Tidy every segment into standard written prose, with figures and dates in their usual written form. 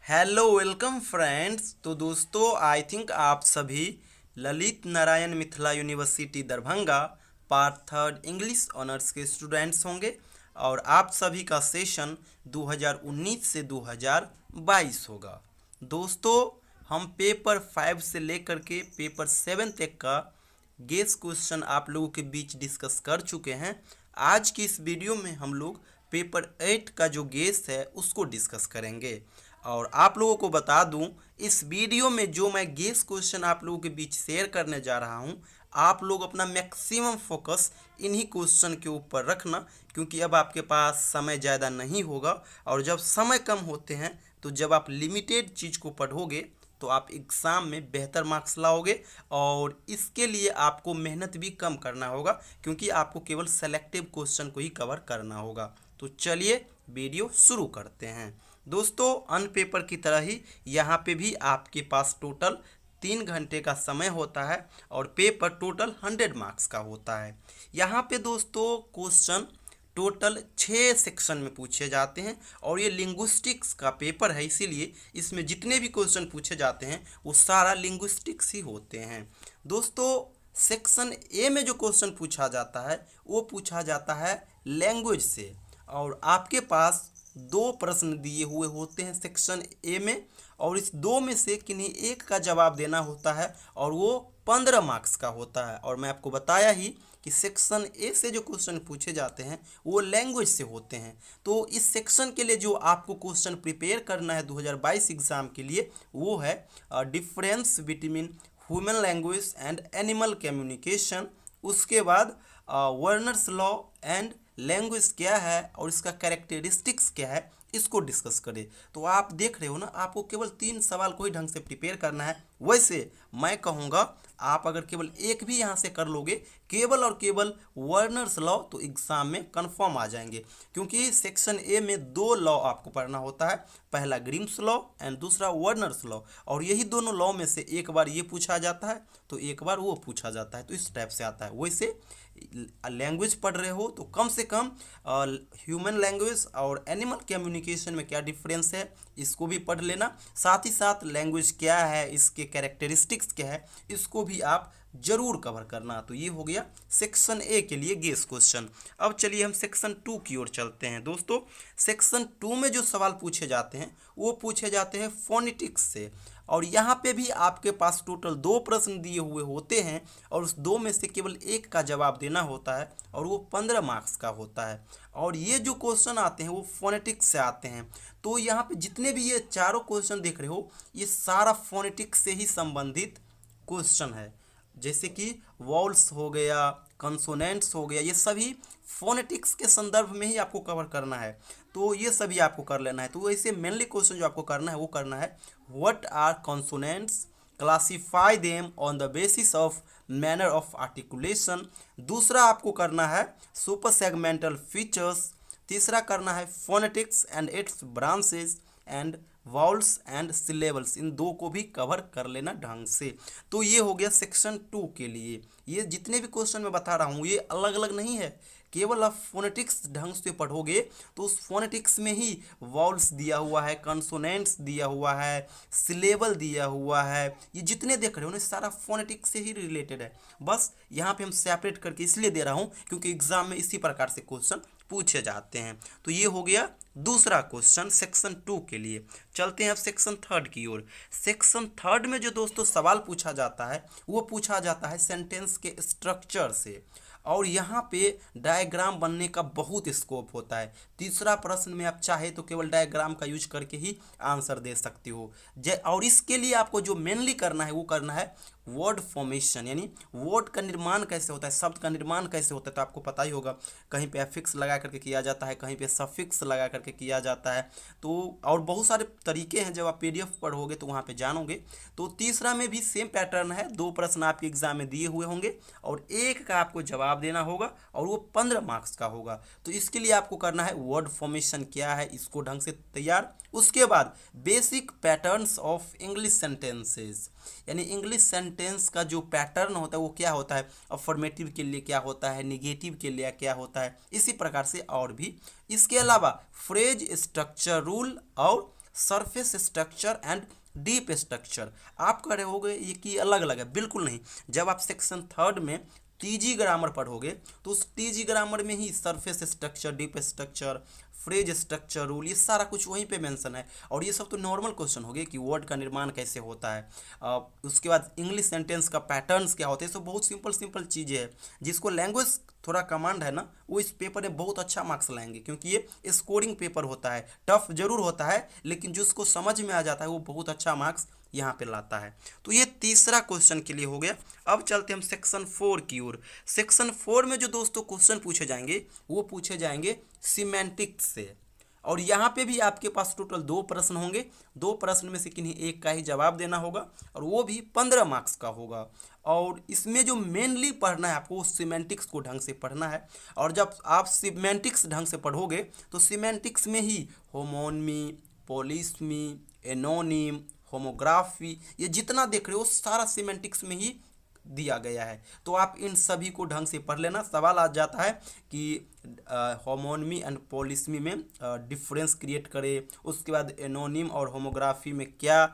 Hello welcome friends. तो दोस्तों I think आप सभी Lalit Narayan Mithila university Darbhanga part third English honours के स्टूडेंट्स होंगे और आप सभी का सेशन 2019 से 2022 होगा। दोस्तों हम पेपर 5 से लेकर के पेपर 7 तक का गेस क्वेश्चन आप लोगों के बीच डिस्कस कर चुके हैं। आज की इस वीडियो में हम लोग पेपर 8 का जो गेस है उसको डिस्कस करेंगे। और आप लोगों को बता दूं, इस वीडियो में जो मैं गेस क्वेश्चन आप लोगों के बीच शेयर करने जा रहा हूं, आप लोग अपना मैक्सिमम फोकस इन्हीं क्वेश्चन के ऊपर रखना, क्योंकि अब आपके पास समय ज़्यादा नहीं होगा। और जब समय कम होते हैं तो जब आप लिमिटेड चीज़ को पढ़ोगे तो आप एग्ज़ाम में बेहतर मार्क्स लाओगे। और इसके लिए आपको मेहनत भी कम करना होगा, क्योंकि आपको केवल सेलेक्टिव क्वेश्चन को ही कवर करना होगा। तो चलिए वीडियो शुरू करते हैं। दोस्तों अन पेपर की तरह ही यहाँ पे भी आपके पास टोटल 3 घंटे का समय होता है और पेपर टोटल 100 मार्क्स का होता है। यहाँ पे दोस्तों क्वेश्चन टोटल 6 सेक्शन में पूछे जाते हैं और ये लिंग्विस्टिक्स का पेपर है, इसीलिए इसमें जितने भी क्वेश्चन पूछे जाते हैं वो सारा लिंग्विस्टिक्स ही होते हैं। दोस्तों सेक्शन ए में जो क्वेश्चन पूछा जाता है वो पूछा जाता है लैंग्वेज से, और आपके पास 2 प्रश्न दिए हुए होते हैं सेक्शन ए में, और इस 2 में से किन्हीं एक का जवाब देना होता है और वो 15 मार्क्स का होता है। और मैं आपको बताया ही कि सेक्शन ए से जो क्वेश्चन पूछे जाते हैं वो लैंग्वेज से होते हैं। तो इस सेक्शन के लिए जो आपको क्वेश्चन प्रिपेयर करना है 2022 एग्ज़ाम के लिए, वो है difference between human language and animal communication. उसके बाद वर्नर्स लॉ एंड लैंग्वेज क्या है और इसका कैरेक्टरिस्टिक्स क्या है, इसको डिस्कस करें। तो आप देख रहे हो ना, आपको केवल 3 सवाल को ही ढंग से प्रिपेयर करना है। वैसे मैं कहूँगा आप अगर केवल एक भी यहाँ से कर लोगे, केवल और केवल वर्नर्स लॉ, तो एग्जाम में कंफर्म आ जाएंगे। क्योंकि सेक्शन ए में 2 लॉ आपको पढ़ना होता है, पहला ग्रीम्स लॉ एंड दूसरा वर्नर्स लॉ, और यही दोनों लॉ में से एक बार ये पूछा जाता है तो एक बार वो पूछा जाता है। तो इस टाइप से आता है। वैसे लैंग्वेज पढ़ रहे हो तो कम से कम ह्यूमन लैंग्वेज और एनिमल कम्युनिकेशन में क्या डिफरेंस है इसको भी पढ़ लेना। साथ ही साथ लैंग्वेज क्या है, इसके कैरेक्टरिस्टिक्स क्या है, इसको भी आप जरूर कवर करना। तो ये हो गया सेक्शन ए के लिए गेस क्वेश्चन। अब चलिए हम सेक्शन 2 की ओर चलते हैं। दोस्तों सेक्शन 2 में जो सवाल पूछे जाते हैं वो पूछे जाते हैं फोनेटिक्स से, और यहाँ पे भी आपके पास टोटल 2 प्रश्न दिए हुए होते हैं और उस 2 में से केवल एक का जवाब देना होता है और वो 15 मार्क्स का होता है। और ये जो क्वेश्चन आते हैं वो फोनेटिक्स से आते हैं। तो यहाँ पे जितने भी ये चारों क्वेश्चन देख रहे हो, ये सारा फोनेटिक्स से ही संबंधित क्वेश्चन है। जैसे कि वॉल्स हो गया, कंसोनेंट्स हो गया, ये सभी फोनेटिक्स के संदर्भ में ही आपको कवर करना है। तो ये सभी आपको कर लेना है। तो ऐसे मेनली क्वेश्चन जो आपको करना है वो करना है what are consonants, classify them on the basis of manner of articulation. दूसरा आपको करना है सुपर सेगमेंटल फीचर्स। तीसरा करना है phonetics and its branches and vowels and syllables. इन 2 को भी कवर कर लेना ढंग से। तो ये हो गया सेक्शन 2 के लिए। ये जितने भी क्वेश्चन मैं बता रहा हूँ ये अलग अलग नहीं है, केवल आप फोनेटिक्स ढंग से पढ़ोगे तो उस फोनेटिक्स में ही वाउल्स दिया हुआ है, कंसोनेंट्स दिया हुआ है, सिलेबल दिया हुआ है, ये जितने देख रहे हो ना सारा फोनेटिक्स से ही रिलेटेड है। बस यहाँ पे हम सेपरेट करके इसलिए दे रहा हूँ क्योंकि एग्जाम में इसी प्रकार से क्वेश्चन पूछे जाते हैं। तो ये हो गया दूसरा क्वेश्चन सेक्शन 2 के लिए। चलते हैं अब सेक्शन 3 की ओर। सेक्शन 3 में जो दोस्तों सवाल पूछा जाता है वो पूछा जाता है सेंटेंस के स्ट्रक्चर से, और यहाँ पे डायग्राम बनने का बहुत स्कोप होता है। तीसरा प्रश्न में आप चाहे तो केवल डायग्राम का यूज करके ही आंसर दे सकते हो। और इसके लिए आपको जो मेनली करना है वो करना है वर्ड फॉर्मेशन, यानी वर्ड का निर्माण कैसे होता है, शब्द का निर्माण कैसे होता है। तो आपको पता ही होगा, कहीं पे एफिक्स लगा करके किया जाता है, कहीं पे सफिक्स लगा करके किया जाता है। तो और बहुत सारे तरीके हैं, जब आप पीडीएफ पढ़ोगे तो वहाँ पे जानोगे। तो तीसरा में भी सेम पैटर्न है, 2 प्रश्न आपके एग्जाम में दिए हुए होंगे और एक का आपको जवाब देना होगा और वो 15 मार्क्स का होगा। तो इसके लिए आपको करना है वर्ड फॉर्मेशन क्या है इसको ढंग से तैयार। उसके बाद basic patterns of English sentences, यानी इंग्लिश सेंटेंस का जो पैटर्न होता है वो क्या होता है, अफर्मेटिव के लिए क्या होता है, निगेटिव के लिए क्या होता है, इसी प्रकार से और भी। इसके अलावा फ्रेज स्ट्रक्चर रूल और surface structure and deep structure. आप कह रहे होगे ये कि अलग अलग है, बिल्कुल नहीं। जब आप सेक्शन थर्ड में टीजी ग्रामर पढ़ोगे तो उस टीजी ग्रामर में ही surface structure, deep structure, phrase structure rule, ये सारा कुछ वहीं पे मेंशन है। और ये सब तो नॉर्मल क्वेश्चन हो गए कि वर्ड का निर्माण कैसे होता है। उसके बाद इंग्लिश सेंटेंस का पैटर्न्स क्या होते हैं, सब बहुत सिंपल सिंपल चीज़ें हैं। जिसको लैंग्वेज थोड़ा कमांड है ना, वो इस पेपर में बहुत अच्छा मार्क्स लाएंगे, क्योंकि ये स्कोरिंग पेपर होता है। टफ जरूर होता है, लेकिन जिसको समझ में आ जाता है वो बहुत अच्छा मार्क्स यहाँ पे लाता है। तो ये तीसरा क्वेश्चन के लिए हो गया। अब चलते हम सेक्शन 4 की ओर। सेक्शन 4 में जो दोस्तों क्वेश्चन पूछे जाएंगे वो पूछे जाएंगे सिमेंटिक्स से। और यहाँ पे भी आपके पास टोटल 2 प्रश्न होंगे। 2 प्रश्न में से किन्हीं एक का ही जवाब देना होगा, और वो भी 15 मार्क्स का होगा। और इसमें जो मेनली पढ़ना है आपको, सिमेंटिक्स को ढंग से पढ़ना है। और जब आप सिमेंटिक्स ढंग से पढ़ोगे तो सिमेंटिक्स में ही होमोनिमी, पॉलिसमी, एनोनिम, होमोग्राफी, ये जितना देख रहे हो सारा सिमेंटिक्स में ही दिया गया है। तो आप इन सभी को ढंग से पढ़ लेना। सवाल आ जाता है कि होमोनिमी एंड पॉलिसमी में डिफरेंस क्रिएट करें, उसके बाद एनोनिम और होमोग्राफी में क्या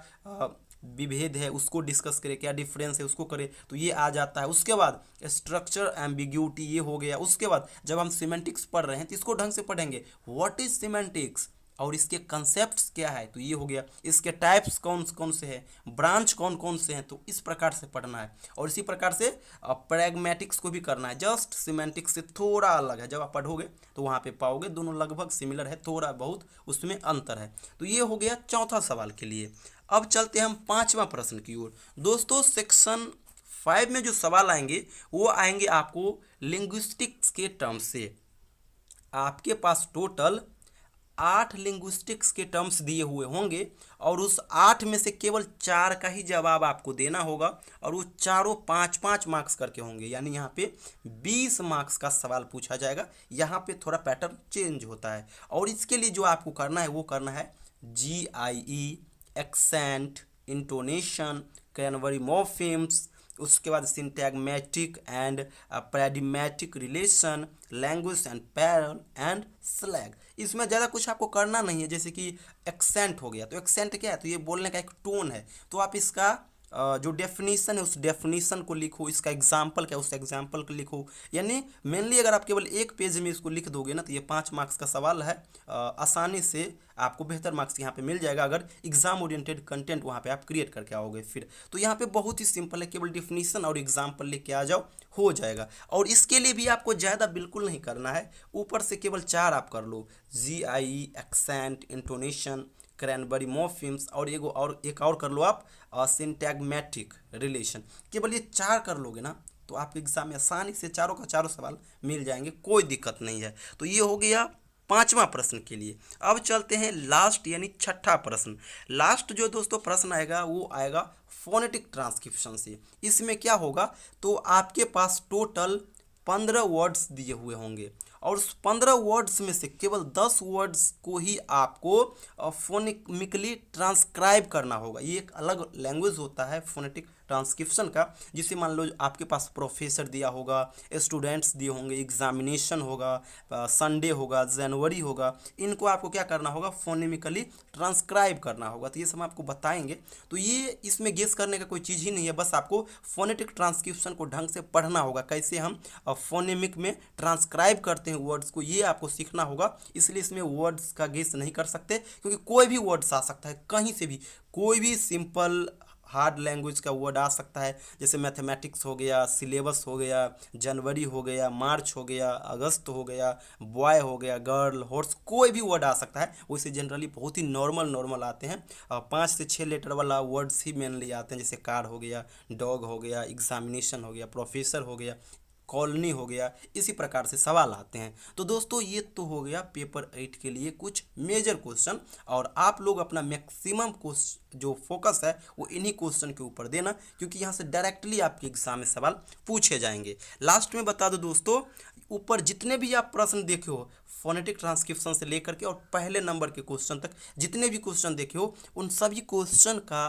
विभेद है उसको डिस्कस करें, क्या डिफरेंस है उसको करें, तो ये आ जाता है। उसके बाद स्ट्रक्चर एम्बिग्यूटी, ये हो गया। उसके बाद जब हम सिमेंटिक्स पढ़ रहे हैं तो इसको ढंग से पढ़ेंगे, व्हाट इज सिमेंटिक्स और इसके कंसेप्ट्स क्या है, तो ये हो गया। इसके टाइप्स कौन कौन से हैं, ब्रांच कौन कौन से हैं, तो इस प्रकार से पढ़ना है। और इसी प्रकार से प्रैग्मेटिक्स को भी करना है। जस्ट सिमेंटिक्स से थोड़ा अलग है, जब आप पढ़ोगे तो वहाँ पे पाओगे दोनों लगभग सिमिलर है, थोड़ा बहुत उसमें अंतर है। तो ये हो गया चौथा सवाल के लिए। अब चलते हैं हम 5वां प्रश्न की ओर। दोस्तों सेक्शन 5 में जो सवाल आएंगे वो आएंगे आपको लिंग्विस्टिक्स के टर्म से। आपके पास टोटल 8 लिंग्विस्टिक्स के टर्म्स दिए हुए होंगे, और उस 8 में से केवल 4 का ही जवाब आपको देना होगा। और वो चारों 5-5 मार्क्स करके होंगे, यानी यहाँ पे 20 मार्क्स का सवाल पूछा जाएगा। यहाँ पे थोड़ा पैटर्न चेंज होता है। और इसके लिए जो आपको करना है वो करना है GIE, accent, intonation, cranberry morphemes, उसके बाद syntagmatic and paradigmatic relation, language and parole and slang. इसमें ज़्यादा कुछ आपको करना नहीं है। जैसे कि एक्सेंट हो गया, तो एक्सेंट क्या है, तो ये बोलने का एक टोन है। तो आप इसका जो डेफिनेशन है उस डेफिनेशन को लिखो, इसका एग्जाम्पल क्या है उस एग्जाम्पल को लिखो। यानी मेनली अगर आप केवल एक पेज में इसको लिख दोगे ना, तो ये 5 मार्क्स का सवाल है। आसानी से आपको बेहतर मार्क्स यहाँ पे मिल जाएगा अगर एग्जाम ओरिएंटेड कंटेंट वहाँ पे आप क्रिएट करके आओगे फिर। तो यहाँ पे बहुत ही सिंपल है, केवल डेफिनेशन और एग्जाम्पल लिख के आ जाओ, हो जाएगा। और इसके लिए भी आपको ज़्यादा बिल्कुल नहीं करना है, ऊपर से केवल 4 आप कर लो, GIE, एक्सेंट, इंटोनेशन, क्रैनबरी मॉर्फेम्स, और एक और कर लो आप सिंटैग्मेटिक रिलेशन। केवल ये 4 कर लोगे ना तो आपके एग्जाम में आसानी से चारों का चारों सवाल मिल जाएंगे, कोई दिक्कत नहीं है। तो ये हो गया 5वां प्रश्न के लिए। अब चलते हैं लास्ट यानी 6ठा प्रश्न। लास्ट जो दोस्तों प्रश्न आएगा वो आएगा फोनेटिक ट्रांसक्रिप्शन से। इसमें क्या होगा, तो आपके पास टोटल 15 वर्ड्स दिए हुए होंगे, और उस 15 वर्ड्स में से केवल 10 वर्ड्स को ही आपको फोनेमिकली ट्रांसक्राइब करना होगा। ये एक अलग लैंग्वेज होता है फोनेटिक ट्रांसक्रिप्शन का, जिसे मान लो आपके पास प्रोफेसर दिया होगा, स्टूडेंट्स दिए होंगे, एग्जामिनेशन होगा, संडे होगा, जनवरी होगा, इनको आपको क्या करना होगा, फोनेमिकली ट्रांसक्राइब करना होगा। तो ये सब आपको बताएंगे। तो ये इसमें गेस करने का कोई चीज़ ही नहीं है, बस आपको फोनेटिक ट्रांसक्रिप्शन को ढंग से पढ़ना होगा, कैसे हम फोनेमिक में ट्रांसक्राइब करते हैं वर्ड्स को, ये आपको सीखना होगा। इसलिए इसमें वर्ड्स का गेस नहीं कर सकते, क्योंकि कोई भी वर्ड्स आ सकता है कहीं से भी, कोई भी सिंपल हार्ड लैंग्वेज का वर्ड आ सकता है। जैसे मैथमेटिक्स हो गया, सिलेबस हो गया, जनवरी हो गया, मार्च हो गया, अगस्त हो गया, बॉय हो गया, गर्ल, हॉर्स, कोई भी वर्ड आ सकता है। वैसे जनरली बहुत ही नॉर्मल आते हैं, 5 से 6 लेटर वाला वर्ड्स ही मेनली आते हैं। जैसे कार हो गया, डॉग हो गया, एग्जामिनेशन हो गया, प्रोफेसर हो गया, कॉलोनी हो गया, इसी प्रकार से सवाल आते हैं। तो दोस्तों ये तो हो गया पेपर 8 के लिए कुछ मेजर क्वेश्चन, और आप लोग अपना मैक्सिमम जो फोकस है वो इन्हीं क्वेश्चन के ऊपर देना, क्योंकि यहाँ से डायरेक्टली आपके एग्जाम में सवाल पूछे जाएंगे। लास्ट में बता दो दोस्तों, ऊपर जितने भी आप प्रश्न देखे हो फोनेटिक ट्रांसक्रिप्शन से लेकर के और पहले नंबर के क्वेश्चन तक जितने भी क्वेश्चन देखे हो, उन सभी क्वेश्चन का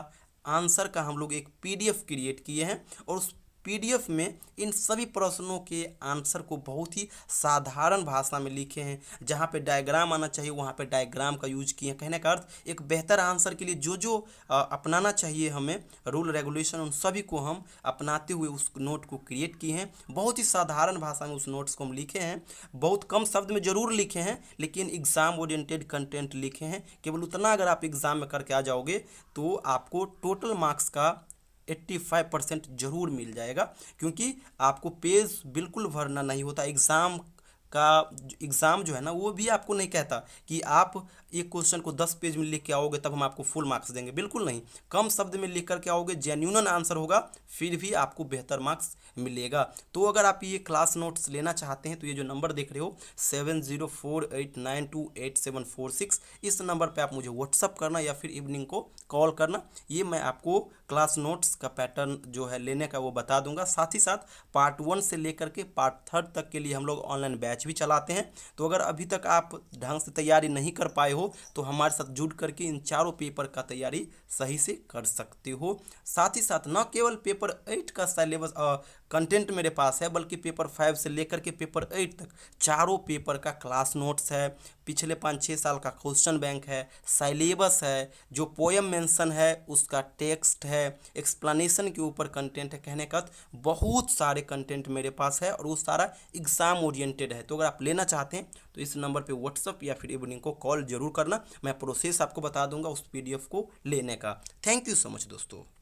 आंसर का हम लोग एक PDF क्रिएट किए हैं, और उस पीडीएफ में इन सभी प्रश्नों के आंसर को बहुत ही साधारण भाषा में लिखे हैं। जहाँ पे डायग्राम आना चाहिए वहाँ पे डायग्राम का यूज किए हैं। कहने का अर्थ एक बेहतर आंसर के लिए जो जो अपनाना चाहिए हमें रूल रेगुलेशन, उन सभी को हम अपनाते हुए उस नोट को क्रिएट किए हैं। बहुत ही साधारण भाषा में उस नोट्स को हम लिखे हैं। बहुत कम शब्द में जरूर लिखे हैं, लेकिन एग्जाम ओरिएंटेड कंटेंट लिखे हैं। केवल उतना अगर आप एग्जाम में करके आ जाओगे तो आपको टोटल मार्क्स का 85% जरूर मिल जाएगा, क्योंकि आपको पेज बिल्कुल भरना नहीं होता। एग्ज़ाम जो है ना वो भी आपको नहीं कहता कि आप एक क्वेश्चन को 10 पेज में लिख के आओगे तब हम आपको फुल मार्क्स देंगे, बिल्कुल नहीं। कम शब्द में लिख करके आओगे, जेन्युइन आंसर होगा, फिर भी आपको बेहतर मार्क्स मिलेगा। तो अगर आप ये क्लास नोट्स लेना चाहते हैं तो ये जो नंबर देख रहे हो 7048928746, इस नंबर पे आप मुझे व्हाट्सअप करना या फिर इवनिंग को कॉल करना। ये मैं आपको क्लास नोट्स का पैटर्न जो है लेने का वो बता दूंगा। साथ ही साथ पार्ट 1 से लेकर के पार्ट 3 तक के लिए हम लोग ऑनलाइन बैच भी चलाते हैं। तो अगर अभी तक आप ढंग से तैयारी नहीं कर पाए हो तो हमारे साथ जुड़ करके इन चारों पेपर का तैयारी सही से कर सकते हो। साथ ही साथ न केवल पेपर 8 का सिलेबस कंटेंट मेरे पास है, बल्कि पेपर 5 से लेकर के पेपर 8 तक चारों पेपर का क्लास नोट्स है, पिछले 5-6 साल का क्वेश्चन बैंक है, सिलेबस है, जो पोएम मेंशन है उसका टेक्स्ट है, एक्सप्लेनेशन के ऊपर कंटेंट है। कहने का बहुत सारे कंटेंट मेरे पास है और वो सारा एग्जाम ओरिएंटेड है। तो अगर आप लेना चाहते हैं तो इस नंबर पे व्हाट्सअप या फिर इवनिंग को कॉल जरूर करना। मैं प्रोसेस आपको बता दूंगा उस पीडीएफ को लेने का। थैंक यू सो मच दोस्तों।